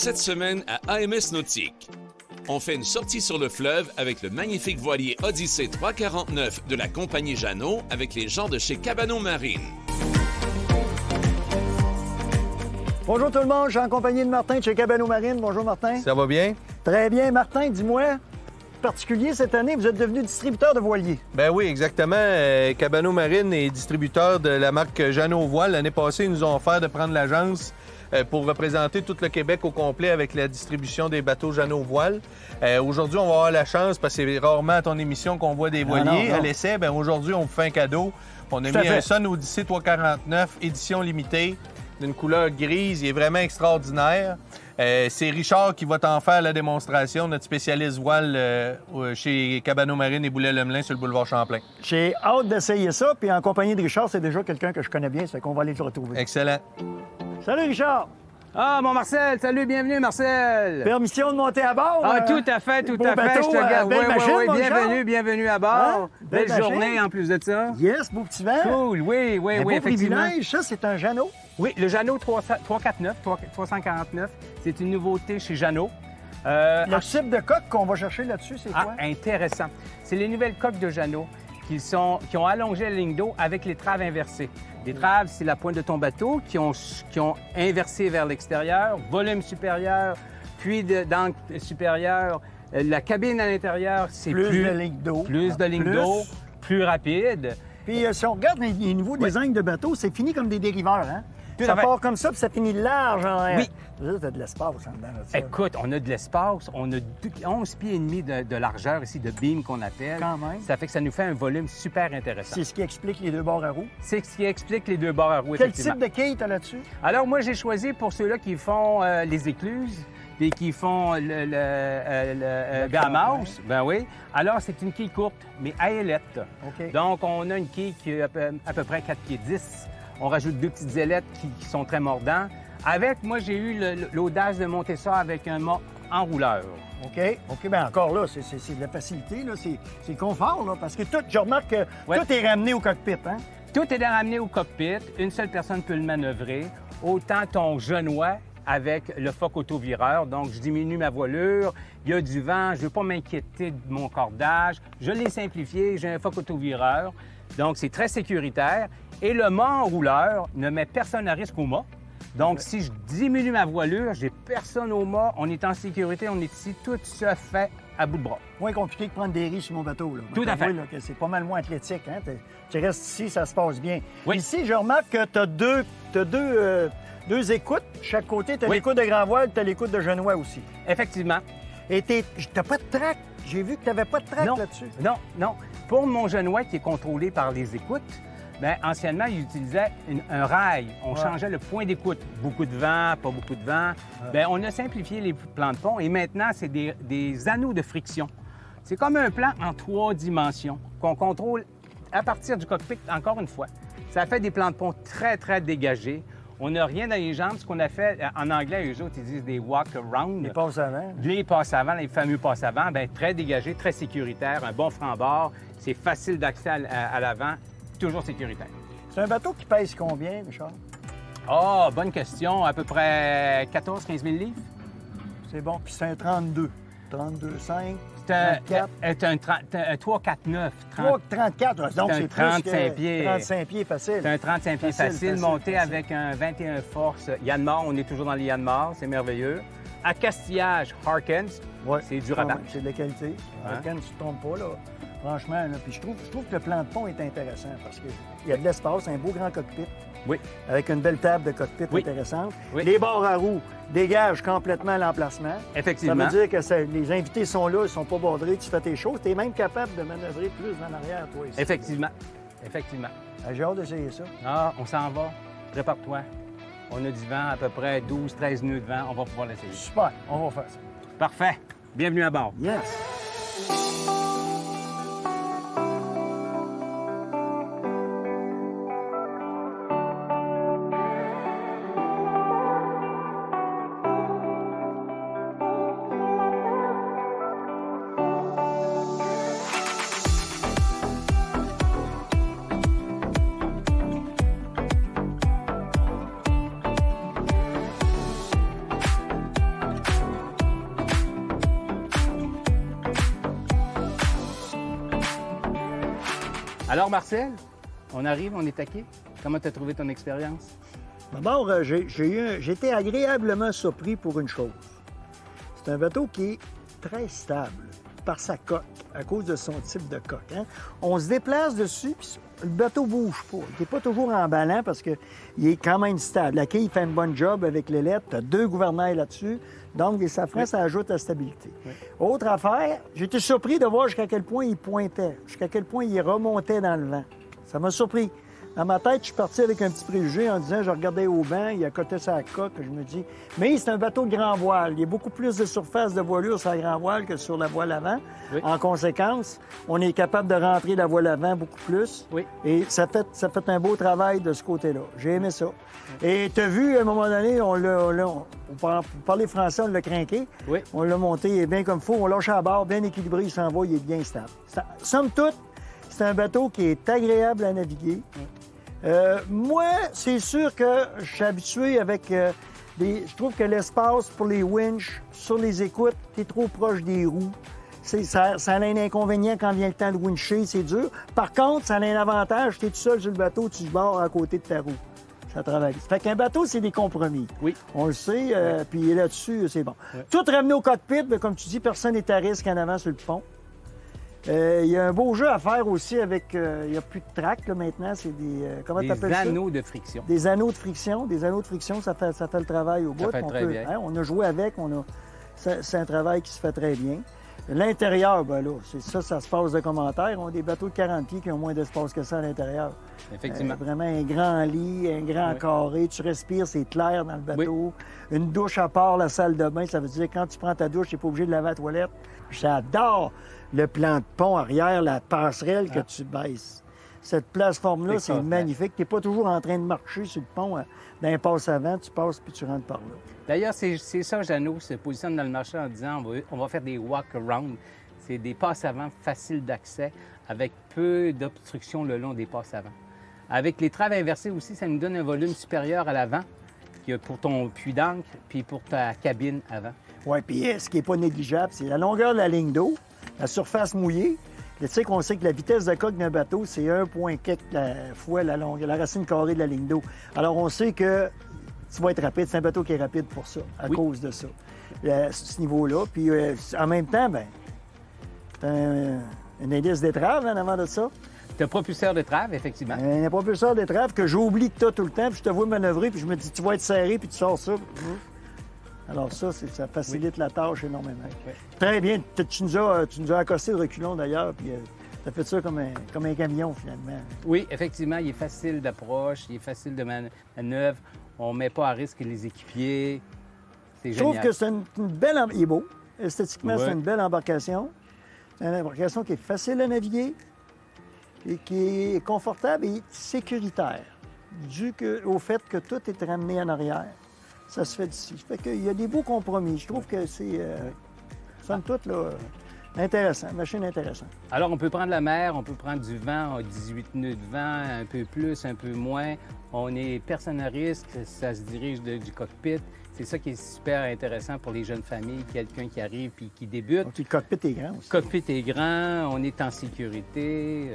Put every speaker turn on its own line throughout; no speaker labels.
cette semaine à AMS Nautique. On fait une sortie sur le fleuve avec le magnifique voilier Odyssée 349 de la compagnie Jeannot avec les gens de chez Cabano Marine.
Bonjour tout le monde, je suis en compagnie de Martin de chez Cabano Marine. Bonjour Martin.
Ça va bien?
Très bien. Martin, dis-moi, particulier cette année, vous êtes devenu distributeur de voiliers.
Ben oui, exactement. Cabano Marine est distributeur de la marque Jeannot Voile. L'année passée, ils nous ont offert de prendre l'agence pour représenter tout le Québec au complet avec la distribution des bateaux Jeannot Voile. Aujourd'hui, on va avoir la chance, parce que c'est rarement à ton émission qu'on voit des voiliers à l'essai. Ben aujourd'hui, on vous fait un cadeau. On a mis un Sun Odyssey 349, édition limitée, d'une couleur grise. Il est vraiment extraordinaire. C'est Richard qui va t'en faire la démonstration, notre spécialiste voile chez Cabano Marine et Boulay-Lemelin sur le boulevard Champlain.
J'ai hâte d'essayer ça, puis en compagnie de Richard, c'est déjà quelqu'un que je connais bien, c'est qu'on va aller le retrouver.
Excellent.
Salut Richard!
Ah, mon Marcel! Salut, bienvenue, Marcel!
Permission de monter à bord?
Ah, tout à fait, tout à fait.
Bateau,
Je te garde.
belle machine, mon
bienvenue,
Richard.
bienvenue à bord.
Hein?
Belle
Belle
journée
machine.
en plus de ça.
Yes, beau petit vent.
Cool, oui,
Un beau
effectivement.
privilège, ça, c'est un Jeannot.
Oui, le Jeannot 349, c'est une nouveauté chez Jeannot.
Le type de coque qu'on va chercher là-dessus, c'est quoi?
Intéressant. C'est les nouvelles coques de Jeannot qui ont allongé la ligne d'eau avec les traves inversées. Les traves, c'est la pointe de ton bateau qui ont inversé vers l'extérieur, volume supérieur, puis d'angle supérieur. La cabine à l'intérieur, c'est
Plus de lignes d'eau.
Plus de lignes d'eau, plus rapide.
Puis si on regarde les niveaux des angles de bateau, c'est fini comme des dériveurs, hein? Ça
fait.
part comme ça, puis ça finit large en l'air.
Oui.
Là, t'as de l'espace en dedans de ça.
Écoute, on a de l'espace, on a 11 pieds et demi de largeur ici, de beam qu'on appelle.
Quand même.
Ça fait que ça nous fait un volume super intéressant.
C'est ce qui explique les deux bords à roue.
C'est ce qui explique les deux bords à roue,
Quel
effectivement.
type de quai t'as là-dessus?
Alors, moi, j'ai choisi pour ceux-là qui font les écluses et qui font le Bahamas. Ben oui. Alors, c'est une quille courte, mais à ailette.
OK.
Donc, on a une quille qui est à peu près 4 pieds 10. On rajoute 2 petites ailettes qui sont très mordants. Avec, moi, j'ai eu l'audace de monter ça avec un mât enrouleur.
OK. Bien encore là, c'est de la facilité, là. C'est confort, là. Parce que tout, je remarque que tout est ramené au cockpit, hein?
Tout est ramené au cockpit. Une seule personne peut le manœuvrer. Autant ton genois avec le foc autovireur. Donc, je diminue ma voilure. Il y a du vent. Je ne veux pas m'inquiéter de mon cordage. Je l'ai simplifié. J'ai un foc autovireur. Donc, c'est très sécuritaire. Et le mât enrouleur ne met personne à risque au mât. Donc, si je diminue ma voilure, j'ai personne au mât, on est en sécurité, on est ici, tout se fait à bout de bras.
Moins compliqué que prendre des risques sur mon bateau, là.
Tout à fait.
Là, que c'est pas mal moins athlétique, hein? Tu restes ici, ça se passe bien.
Oui.
Ici, je remarque que t'as deux écoutes. Chaque côté, t'as
Oui.
l'écoute de grand voile, t'as l'écoute de genois aussi.
Effectivement.
Et t'as pas de trac. J'ai vu que t'avais pas de trac
Non,
là-dessus.
non. Pour mon genois qui est contrôlé par les écoutes, bien, anciennement, il utilisait un rail. On changeait le point d'écoute. Beaucoup de vent, pas beaucoup de vent. Bien, on a simplifié les plans de pont et maintenant, c'est des anneaux de friction. C'est comme un plan en 3 dimensions qu'on contrôle à partir du cockpit, encore une fois. Ça fait des plans de pont très, très dégagés. On n'a rien dans les jambes. Ce qu'on a fait, en anglais, eux autres, ils disent des walk-around.
Les passes avant.
Les passes avant, les fameux passes avant, bien, très dégagés, très sécuritaires, un bon franc-bord. C'est facile d'accès à l'avant. Toujours sécuritaire.
C'est un bateau qui pèse combien, Richard?
Ah, bonne question. À peu près 14-15 000 livres.
C'est bon. Puis c'est un 32. 32,5.
C'est un 349.
34. Donc,
C'est un
c'est
35
plus que
pieds.
35 pieds facile.
C'est un 35 pieds facile, monté avec un 21 force Yanmar. On est toujours dans les Yanmar. C'est merveilleux. Accastillage Harkins.
Ouais,
C'est du rabat.
C'est de la qualité. Quand tu ne te trompes pas, là. Franchement, là. Puis je trouve que le plan de pont est intéressant parce qu'il y a de l'espace, un beau grand cockpit.
Oui.
Avec une belle table de cockpit
Oui.
intéressante.
Oui.
Les bords à roues dégagent complètement l'emplacement.
Effectivement.
Ça veut dire que les invités sont là, ils sont pas bordés, tu fais tes choses. Tu es même capable de manœuvrer plus en arrière, toi, ici.
Effectivement.
J'ai hâte d'essayer ça.
Ah, on s'en va. Prépare-toi. On a du vent, à peu près 12-13 nœuds de vent. On va pouvoir l'essayer.
Super, on va faire ça.
Parfait. Bienvenue à bord.
Yes!
Alors, Marcel, on arrive, on est taqué. Comment tu as trouvé ton expérience?
D'abord, j'ai été agréablement surpris pour une chose. C'est un bateau qui est très stable par sa coque, à cause de son type de coque. Hein? On se déplace dessus, puis le bateau bouge pas. Il n'est pas toujours emballant parce qu'il est quand même stable. La quille fait une bonne job avec les lettres. Tu as 2 gouvernails là-dessus. Donc, des safrans, ça ajoute la stabilité. Oui. Autre affaire, j'ai été surpris de voir jusqu'à quel point il pointait, jusqu'à quel point il remontait dans le vent. Ça m'a surpris. Dans ma tête, je suis parti avec un petit préjugé en disant, je regardais au banc, il accotait sa coque, je me dis, mais c'est un bateau de grand voile. Il y a beaucoup plus de surface de voilure sur la grand voile que sur la voile avant. Oui. En conséquence, on est capable de rentrer la voile avant beaucoup plus. Oui. Et ça fait un beau travail de ce côté-là. J'ai aimé ça. Oui. Et tu as vu, à un moment donné, pour parler français, on l'a crinqué. Oui. On l'a monté bien comme il faut. On lâche à bord, bien équilibré, il s'en va, il est bien stable. Somme toute, c'est un bateau qui est agréable à naviguer. Oui. Moi, c'est sûr que je suis habitué avec je trouve que l'espace pour les winches sur les écoutes, t'es trop proche des roues. Ça a un inconvénient quand vient le temps de wincher, c'est dur. Par contre, ça a un avantage, t'es tout seul sur le bateau, tu te barres à côté de ta roue. Ça travaille. Fait qu'un bateau, c'est des compromis. Oui. On le sait, puis là-dessus, c'est bon. Oui. Tout ramené au cockpit, mais comme tu dis, personne n'est à risque en avant sur le pont. Il y a un beau jeu à faire aussi avec... il n'y a plus de track, là, maintenant. C'est des... comment t'appelles ça?
Des anneaux de friction.
Des anneaux de friction. Des anneaux de friction, ça fait le travail au bout.
Ça fait très bien.
Hein, on a joué avec. C'est un travail qui se fait très bien. L'intérieur, ben là, ça se passe de commentaires. On a des bateaux de 40 pieds qui ont moins d'espace que ça à l'intérieur.
Effectivement.
Vraiment un grand lit, un grand carré. Tu respires, c'est clair dans le bateau. Oui. Une douche à part la salle de bain. Ça veut dire que quand tu prends ta douche, tu n'es pas obligé de laver la toilette. J'adore le plan de pont arrière, la passerelle que tu baisses. Cette plateforme-là, c'est magnifique. Tu n'es pas toujours en train de marcher sur le pont d'un passe avant, tu passes puis tu rentres par là.
D'ailleurs, c'est ça, Jeannot se positionne dans le marché en disant on va faire des walk-around. C'est des passes avant faciles d'accès avec peu d'obstruction le long des passes avant. Avec les traves inversées aussi, ça nous donne un volume supérieur à l'avant pour ton puits d'ancre puis pour ta cabine avant.
Oui, puis ce qui n'est pas négligeable, c'est la longueur de la ligne d'eau, la surface mouillée. Tu sais qu'on sait que la vitesse de coque d'un bateau, c'est 1,4 fois la racine carrée de la ligne d'eau. Alors, on sait que tu vas être rapide. C'est un bateau qui est rapide pour ça, à cause de ça, ce niveau-là. Puis, en même temps, bien, tu as un hélice d'étrave en avant de ça.
Tu as un propulseur d'étrave, effectivement.
Un propulseur d'étrave que j'oublie que tu as tout le temps, puis je te vois manœuvrer, puis je me dis, tu vas être serré, puis tu sors ça. Alors ça ça facilite la tâche énormément. Oui. Très bien. Tu nous as accosté le reculon, d'ailleurs, puis tu as fait ça comme un camion, finalement.
Oui, effectivement, il est facile d'approche, il est facile de manœuvre. On ne met pas à risque les équipiers. C'est génial.
Je trouve que c'est une belle... Il est beau. Esthétiquement, c'est une belle embarcation. C'est une embarcation qui est facile à naviguer et qui est confortable et sécuritaire, dû au fait que tout est ramené en arrière. Ça se fait d'ici. Ça fait qu'il y a des beaux compromis. Je trouve que c'est, somme toute, là, intéressant. Machine intéressante.
Alors, on peut prendre la mer, on peut prendre du vent, 18 nœuds de vent, un peu plus, un peu moins. On est personne à risque, ça se dirige du cockpit. C'est ça qui est super intéressant pour les jeunes familles, quelqu'un qui arrive puis qui débute.
Donc, le cockpit est grand aussi.
Le cockpit est grand, on est en sécurité.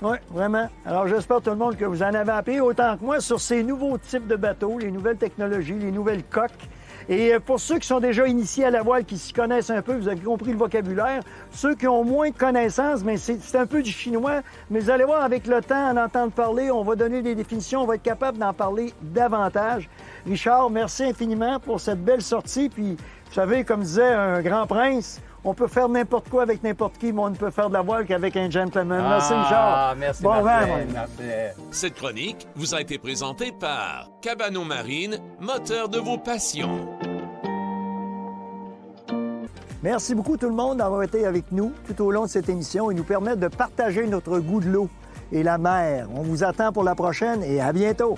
Oui, vraiment. Alors, j'espère tout le monde que vous en avez appris autant que moi sur ces nouveaux types de bateaux, les nouvelles technologies, les nouvelles coques. Et pour ceux qui sont déjà initiés à la voile, qui s'y connaissent un peu, vous avez compris le vocabulaire. Ceux qui ont moins de connaissances, mais c'est un peu du chinois. Mais vous allez voir, avec le temps, en entendre parler, on va donner des définitions, on va être capable d'en parler davantage. Richard, merci infiniment pour cette belle sortie. Puis, vous savez, comme disait un grand prince, on peut faire n'importe quoi avec n'importe qui, mais on ne peut faire de la voile qu'avec un gentleman. Merci, Richard.
Merci,
bon
Martin.
Cette chronique vous a été présentée par Cabano Marine, moteur de vos passions.
Merci beaucoup tout le monde d'avoir été avec nous tout au long de cette émission et nous permettre de partager notre goût de l'eau et la mer. On vous attend pour la prochaine et à bientôt.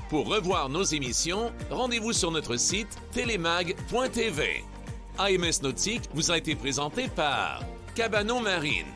Pour revoir nos émissions, rendez-vous sur notre site télémag.tv. AMS Nautique vous a été présenté par Cabano Marine.